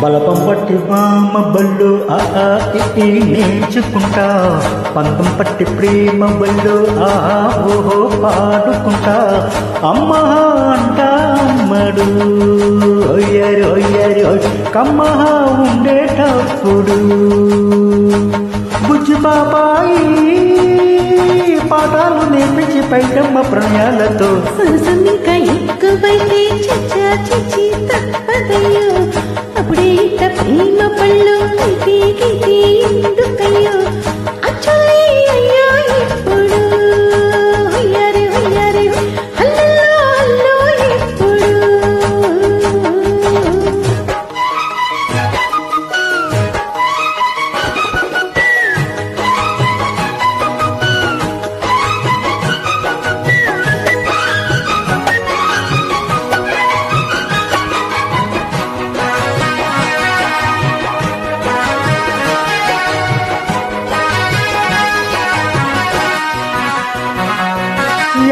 బలపం పట్టి బామ బళ్ళు నేర్చుకుంటా పంతం పట్టి ప్రేమ బళ్ళు ఓహో పాడుకుంటా అమ్మ అంటా అమ్మడు ఒయ్యారి ఒయ్యారి కమ్మహ ఉండేటప్పుడు బుజ్జి బాబాయి పాఠాలు నేర్పించి పైటమ్మ ప్రణయాలతో ఇంకా ఎక్కువైతే చచ్చా చిచ్చి తప్పదయ్యో అప్పుడే ఇంత ప్రేమ పళ్ళు గీతి ఎందుకయ్యో అచ్చలే అయ్యో ఎప్పుడు అయ్యారే అయ్యారే అల్లో అల్లో ఎప్పుడు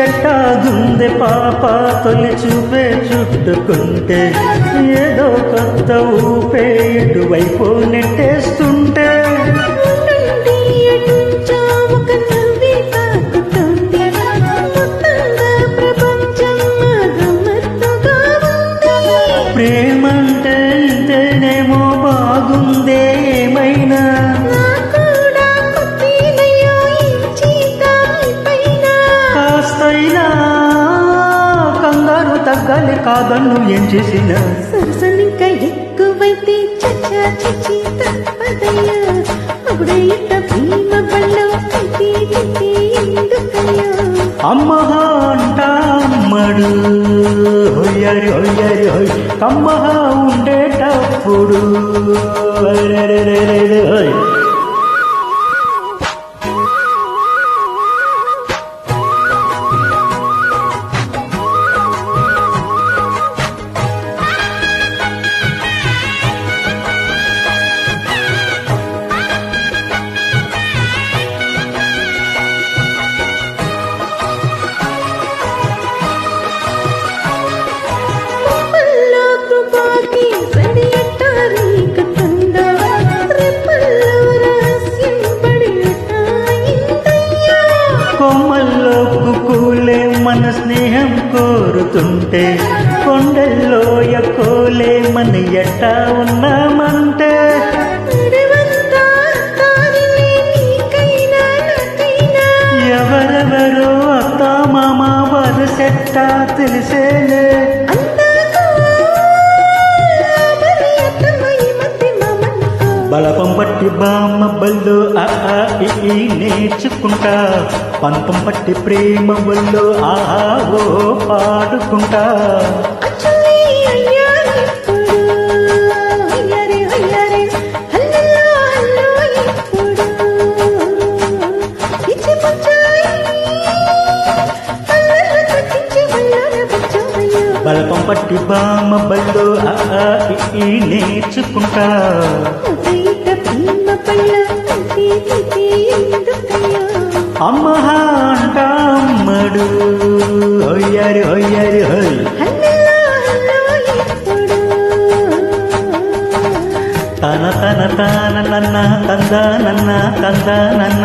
ఎట్టాగుంది పాప తొలి చూపే చుట్టుకుంటే ఏదో కొత్త ఊపే ఇటువైపు నెట్టేస్తుంటే ప్రేమంటే ఇంతేనేమో బాగుందే ఏమైనా కాస్తైనా కంగారు తగ్గాలి కాదన్ను ఏం చేసినా సరసనింకా ఎక్కువైతే చచ్చా చిచ్చి తప్పదయ్యా అప్పుడే ఇంత ప్రేమ బళ్ళం గీతి ఎందుకయ్యో అమ్మ అంటా అమ్మడు ఒయ్యారి ఒయ్యారి కమ్మహ ఉండేటప్పుడు కొమ్మల్లో కుకూలే మన స్నేహం కోరుతుంటే కొండల్లో ఎక్కోలే మన ఎట్టా ఉన్నామంటే ఎవరెవరో అత్త మామ వరసెట్టా తెలిసేలే బలపం పట్టి బామ్మ బళ్ళు నేర్చుకుంటా పంతం పట్టి ప్రేమ బళ్ళు ఓ పాడుకుంటా బలపం పట్టి బామ్మ బళ్ళు నేర్చుకుంటా అమ్మ అంటా అమ్మడు ఒయ్యారి ఒయ్యారి తన తన తాన నన్న తంద నన్న తంద నన్న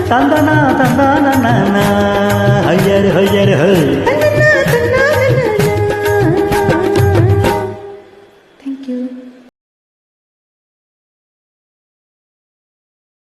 తందన తందన అయ్యారి అయ్యారి